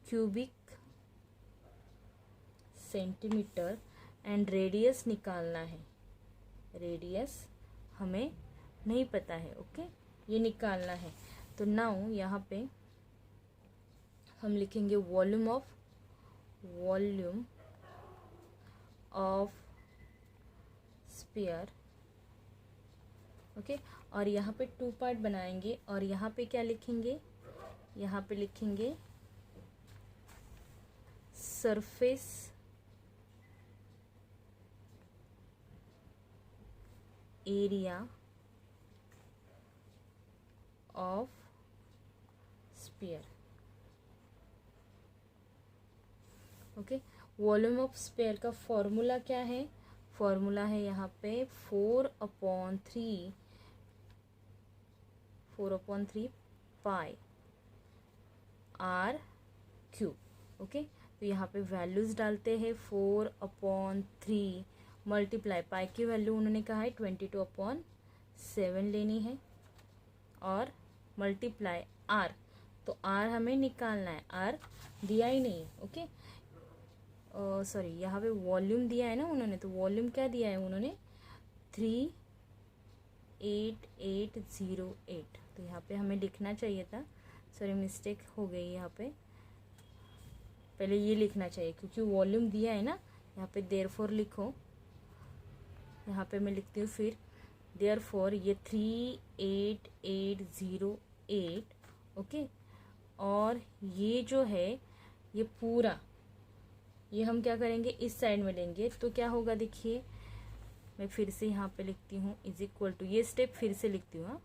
[SPEAKER 1] cubic centimetre and radius निकालना है। रेडियस हमें नहीं पता है। ओके, ये निकालना है। तो नाउ यहाँ पे हम लिखेंगे वॉल्यूम ऑफ स्फीयर। ओके, और यहाँ पे 2 पार्ट बनाएंगे और यहाँ पे क्या लिखेंगे, यहाँ पे लिखेंगे surface area of sphere. Okay, volume of sphere का फॉर्मूला क्या है, फॉर्मूला है यहाँ पे 4/3 पाई आर क्यूब। ओके, तो यहाँ पे वैल्यूज डालते हैं 4/3 मल्टीप्लाई, पाई की वैल्यू उन्होंने कहा है 22/7 लेनी है और मल्टीप्लाई आर, तो आर हमें निकालना है, आर दिया ही नहीं है। ओके, सॉरी यहाँ पे वॉल्यूम दिया है ना उन्होंने, तो वॉल्यूम क्या दिया है उन्होंने 38,808, तो यहाँ पे हमें लिखना चाहिए था, सॉरी मिस्टेक हो गई यहाँ पे, पहले ये लिखना चाहिए क्योंकि वॉल्यूम दिया है ना, यहाँ पे देयरफॉर लिखो, यहाँ पे मैं लिखती हूँ फिर देयरफॉर ये 38,808। ओके, और ये जो है ये पूरा, ये हम क्या करेंगे इस साइड में लेंगे, तो क्या होगा देखिए, मैं फिर से यहाँ पे लिखती हूँ इज इक्वल टू, ये स्टेप फिर से लिखती हूँ,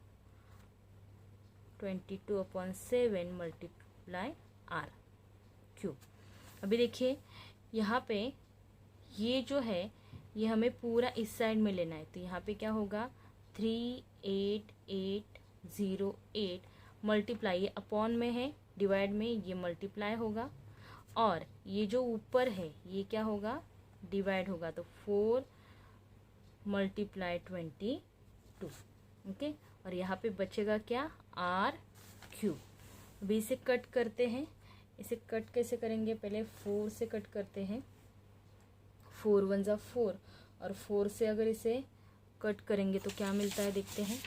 [SPEAKER 1] 22/7 मल्टीप्लाई आर क्यूब। अभी देखिए यहाँ पे ये जो है ये हमें पूरा इस साइड में लेना है, तो यहाँ पे क्या होगा 38,808 मल्टीप्लाई, ये अपॉन में है, डिवाइड में ये मल्टीप्लाई होगा, और ये जो ऊपर है ये क्या होगा डिवाइड होगा, तो 4 मल्टीप्लाई 22। ओके, और यहाँ पे बचेगा क्या आर क्यूब। अभी इसे कट करते हैं, इसे कट कैसे करेंगे, पहले 4 से कट करते हैं, 4 1 जा 4, और 4 से अगर इसे कट करेंगे तो क्या मिलता है देखते हैं,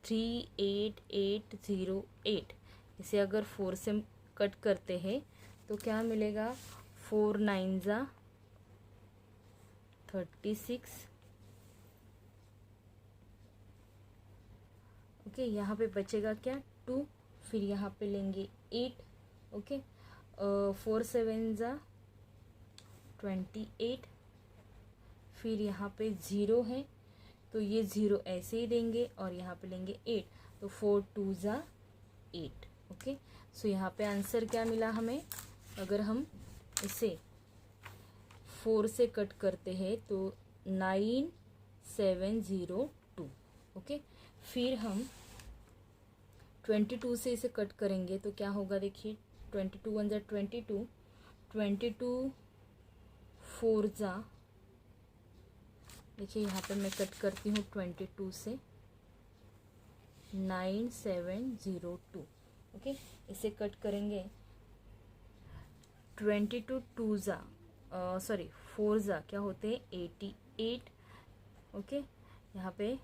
[SPEAKER 1] 38,808। इसे अगर 4 से कट करते हैं तो क्या मिलेगा, 4 9 जा 36। ओके, यहाँ पे बचेगा क्या 2, फिर यहाँ पे लेंगे 8। ओके, 4 7 जा 28, फिर यहाँ पे 0 है तो ये 0 ऐसे ही देंगे और यहाँ पे लेंगे 8, तो 4 2 जा 8। ओके, सो यहाँ पे आंसर क्या मिला हमें, अगर हम इसे 4 से कट करते हैं तो 9702, ओके। फिर हम 22 से इसे कट करेंगे तो क्या होगा, देखिए 22 वन ज़ा 22, 22 4 ज़ा, देखिए यहाँ पे मैं कट करती हूँ 22 से 9702, ओके। इसे कट करेंगे 22 2 ज़ा, सॉरी 4 ज़ा क्या होते हैं 88, ओके। यहाँ पे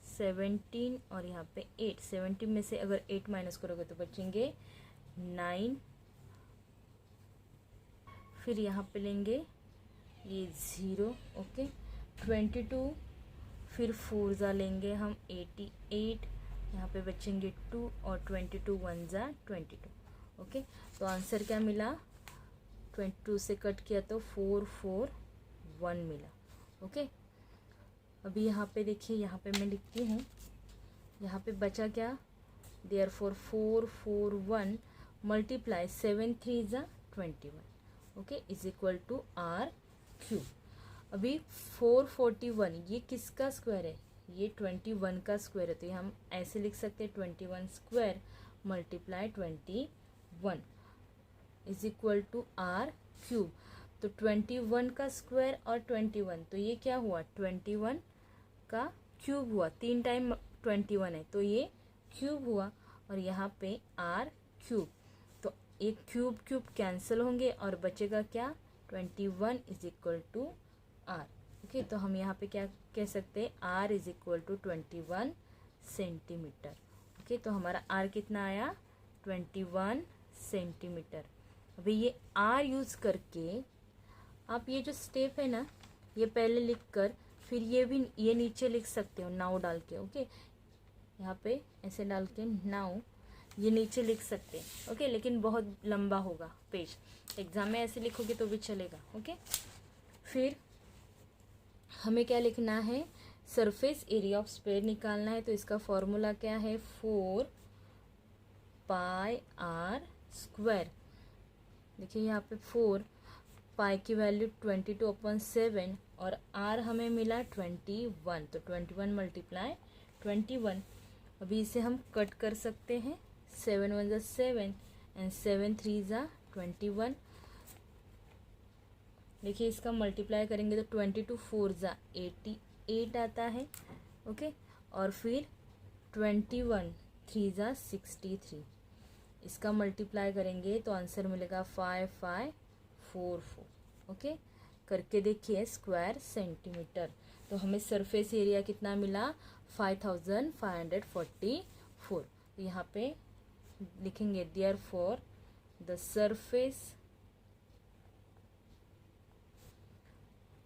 [SPEAKER 1] 17 और यहाँ पे 8, 17 में से अगर 8 माइनस करोगे तो बचेंगे 9, फिर यहाँ पे लेंगे ये 0, ओके। 22 फिर 4 ज़ा लेंगे हम 88, यहाँ पे बचेंगे 2 और 22 वन ज़ा 22, ओके। तो आंसर क्या मिला, 22 से कट किया तो 441 मिला, ओके। अभी यहाँ पे देखिए, यहाँ पे मैं लिखती हूँ, यहाँ पे बचा क्या, देयरफॉर 441 मल्टीप्लाई 7 3 ज़ा 21, okay, is equal to r cube. अभी 441 ये किसका स्क्वायर है, ये 21 का स्क्वायर है, तो ये हम ऐसे लिख सकते हैं 21 square multiply 21 is equal to r cube. तो 21 का स्क्वायर और 21, तो ये क्या हुआ 21 का क्यूब हुआ, 3 टाइम 21 है तो ये क्यूब हुआ, और यहाँ पे आर क्यूब, तो एक क्यूब क्यूब कैंसिल होंगे और बचेगा क्या 21 is equal to r, okay. तो हम यहाँ पे क्या कह सकते हैं, r is equal to 21 centimetre, okay. तो हमारा आर कितना आया 21 सेंटीमीटर। अभी ये आर यूज़ करके आप ये जो स्टेप है ना, ये पहले लिख कर फिर ये नीचे लिख सकते हो नाउ डाल के, ओके। यहाँ पे ऐसे डाल के नाउ ये नीचे लिख सकते हैं, ओके। लेकिन बहुत लंबा होगा पेज, एग्जाम में ऐसे लिखोगे तो भी चलेगा, ओके। फिर हमें क्या लिखना है, सरफेस एरिया ऑफ स्फीयर निकालना है, तो इसका फॉर्मूला क्या है 4 पाई आर स्क्वायर। देखिए यहाँ पे 4 पाई की वैल्यू 22/7 और आर हमें मिला 21, तो 21 मल्टीप्लाई 21। अभी इसे हम कट कर सकते हैं, 7 1 ज़ा 7 एंड 7 3 ज़ा 21। देखिए इसका मल्टीप्लाई करेंगे तो 22 4 ज़ा 88 आता है, ओके। और फिर 21 3 ज़ा 63, इसका मल्टीप्लाई करेंगे तो आंसर मिलेगा 5544, ओके। करके देखिए स्क्वायर सेंटीमीटर, तो हमें सरफेस एरिया कितना मिला 5544। यहाँ पे लिखेंगे therefore the surface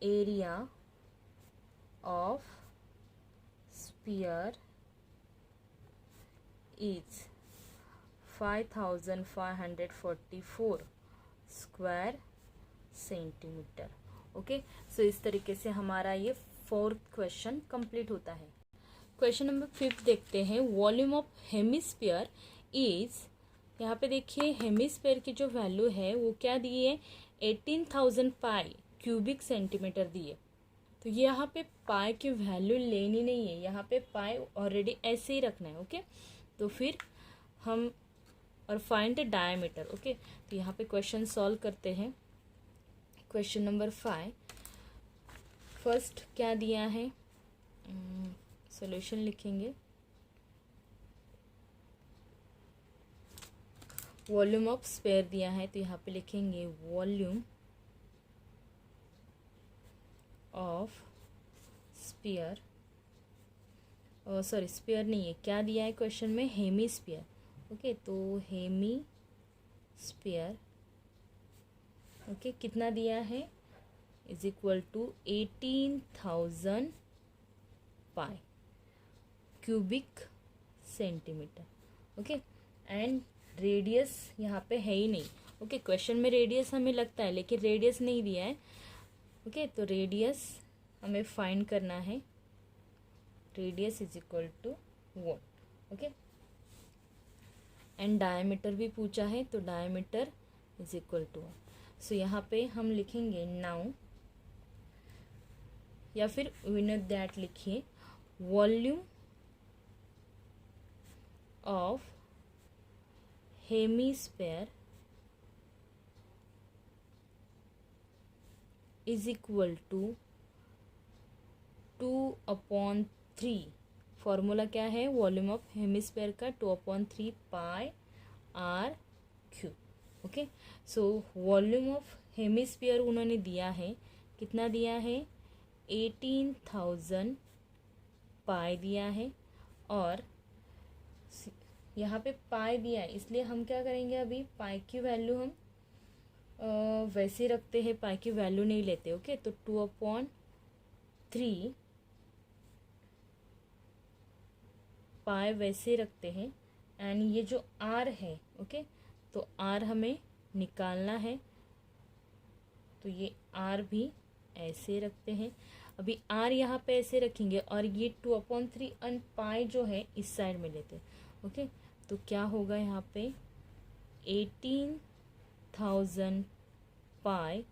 [SPEAKER 1] area of sphere is 5544 square centimetre, okay. So इस तरीके से हमारा ये 4th क्वेश्चन कंप्लीट होता है। क्वेश्चन नंबर 5 देखते हैं, वॉल्यूम ऑफ हेमिस्फीयर इज, यहाँ पे देखिए हेमिस्फीयर की जो वैल्यू है वो क्या दी है 18,000 पाई क्यूबिक सेंटीमीटर दी है। तो यहाँ पे पाई की वैल्यू लेनी नहीं है, यहाँ पे पाई ऑलरेडी ऐसे ही रखना है, ओके। तो फिर हम और फाइंड द डायमीटर, ओके। तो यहाँ पे क्वेश्चन सॉल्व करते हैं। क्वेश्चन नंबर 5 फर्स्ट क्या दिया है, सॉल्यूशन लिखेंगे, वॉल्यूम ऑफ स्फीयर दिया है, तो यहाँ पे लिखेंगे volume of sphere, sorry sphere नहीं है, क्या दिया है क्वेश्चन में हेमिस्फीयर, ओके। तो हेमिस्फीयर, ओके, कितना दिया है is equal to 18,000 pi cubic centimetre, okay. And radius यहाँ पे है ही नहीं, ओके। क्वेश्चन में रेडियस हमें लगता है लेकिन रेडियस नहीं दिया है, ओके। तो रेडियस हमें फाइंड करना है, radius is equal to 1, okay. And diameter भी पूछा है, तो diameter is equal to 1। So यहाँ पे हम लिखेंगे नाउ या फिर विनोद दैट लिखिए, volume of hemisphere is equal to 2/3। Formula क्या है वॉल्यूम ऑफ हेमिस्फेयर का? 2/3 pi are cube. Okay, so volume of hemisphere उन्होंने दिया है, कितना दिया है? 18,000 पाई दिया है, और यहाँ पे पाई दिया है, इसलिए हम क्या करेंगे, अभी पाई की वैल्यू हम वैसे रखते हैं, पाई की वैल्यू नहीं लेते। ओके, तो 2/3 पाई वैसे रखते हैं, एंड ये जो आर है, ओके, तो आर हमें निकालना है, तो ये आर भी ऐसे रखते हैं। अभी आर यहाँ पे ऐसे रखेंगे, और ये 2/3 एंड पाई जो है इस साइड में लेते हैं। ओके, तो क्या होगा यहाँ पे? 18,000 पाई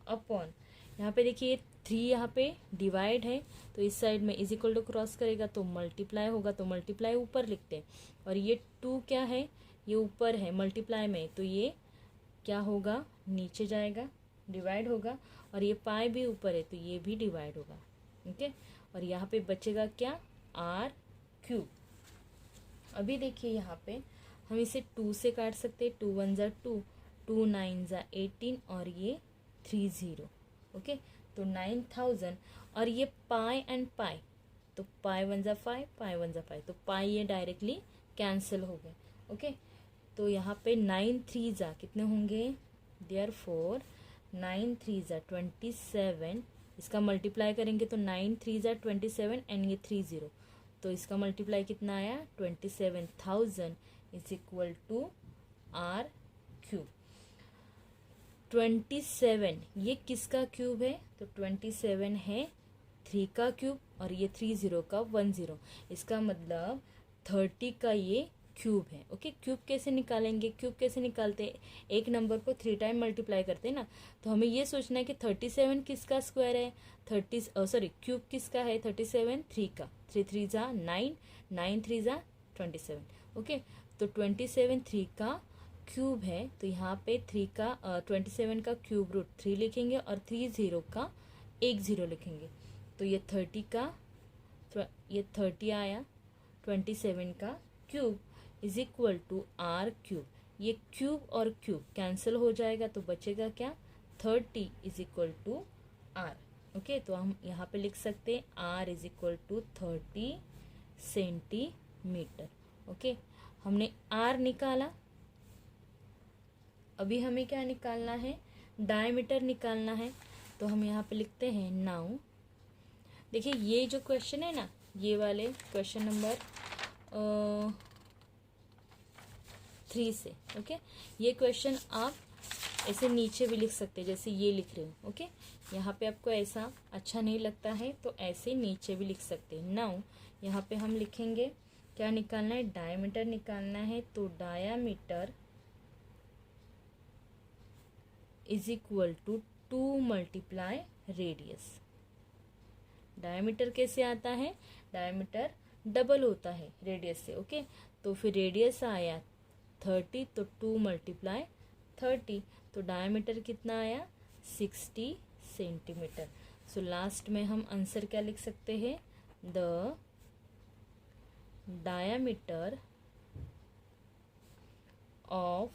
[SPEAKER 1] अपॉन, यहाँ पे देखिए 3 यहाँ पे डिवाइड है, तो इस साइड में इज इक्वल टू क्रॉस करेगा तो मल्टीप्लाई होगा, तो मल्टीप्लाई ऊपर लिखते हैं, और ये 2 क्या है, ये ऊपर है मल्टीप्लाई में, तो ये क्या होगा, नीचे जाएगा, डिवाइड होगा, और ये पाई भी ऊपर है तो ये भी डिवाइड होगा। ओके, और यहाँ पे बचेगा क्या? R cube. अभी देखिए यहाँ पे हम इसे 2 से काट सकते हैं, 2 1 ज़ा 2, 2 9 ज़ा 18, और ये 30। ओके, तो 9,000, और ये पाई एंड पाई, तो पाई 1 ज़ा 5, पाई 1 ज़ा 5, तो पाई ये डायरेक्टली कैंसिल हो गए। ओके, तो यहाँ पे 9 3 ज़ा कितने होंगे? देयरफॉर 9 3 ज़ा 27, इसका मल्टीप्लाई करेंगे तो 9 3 ज़ा 27 एंड ये 30, तो इसका मल्टीप्लाई कितना आया? 27,000 is equal to r cube. 27 ये किसका क्यूब है? तो 27 है 3 का क्यूब, और ये 30 का 10, इसका मतलब 30 का ये क्यूब है। ओके, क्यूब कैसे निकालेंगे? क्यूब कैसे निकालते हैं? एक नंबर को 3 टाइम मल्टीप्लाई करते हैं ना, तो हमें ये सोचना है कि 37 किसका स्क्वायर है, क्यूब किसका है? 37 3 का, 3 3 ज़ा 9, 9 3 ज़ा 27। ओके, तो 27 3 का क्यूब है, तो यहाँ पे 27 का क्यूब रूट 3 लिखेंगे, और 30 का 10 लिखेंगे, तो ये 30 आया। 27 का cube is equal to r cube, ये क्यूब और क्यूब कैंसिल हो जाएगा, तो बचेगा क्या? 30 is equal to r. Okay, तो हम यहाँ पे लिख सकते हैं r is equal to 30 centimetre. Okay, हमने आर निकाला, अभी हमें क्या निकालना है? डायमीटर निकालना है, तो हम यहाँ पे लिखते हैं नाउ। देखिए ये जो क्वेश्चन है ना, ये वाले क्वेश्चन नंबर 3 से, ओके, ये क्वेश्चन आप ऐसे नीचे भी लिख सकते हैं, जैसे ये लिख रहे हो। ओके, यहाँ पे आपको ऐसा अच्छा नहीं लगता है तो ऐसे नीचे भी लिख सकते हैं। नाउ यहाँ पे हम लिखेंगे क्या निकालना है? डायमीटर निकालना है, तो diameter is equal to 2 multiply radius. Diameter कैसे आता है? डायमीटर डबल होता है रेडियस से। ओके, तो फिर रेडियस आया 30, तो 2 मल्टीप्लाई 30, तो डायमीटर कितना आया? 60 सेंटीमीटर। सो लास्ट में हम आंसर क्या लिख सकते हैं? The diameter of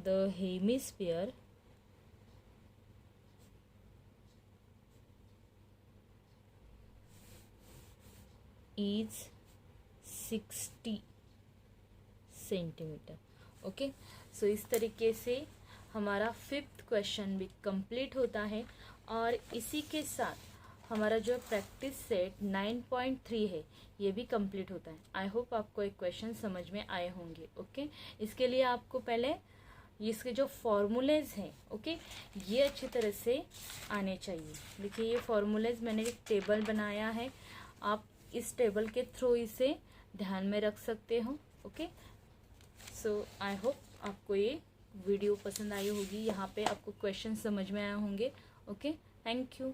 [SPEAKER 1] the hemisphere is 60 centimetre. Okay, so इस तरीके से हमारा 5th क्वेश्चन भी कंप्लीट होता है, और इसी के साथ हमारा जो प्रैक्टिस सेट 9.3 है ये भी कंप्लीट होता है। आई होप आपको एक क्वेश्चन समझ में आए होंगे। ओके, इसके लिए आपको पहले इसके जो फॉर्मूलेज हैं, ओके, ये अच्छी तरह से आने चाहिए। देखिए ये फॉर्मूलेज मैंने एक टेबल बनाया है, आप इस टेबल के थ्रू इसे ध्यान में रख सकते हो। ओके, सो आई होप आपको ये वीडियो पसंद आई होगी, यहाँ पे आपको क्वेश्चन समझ में आए होंगे। Okay, thank you.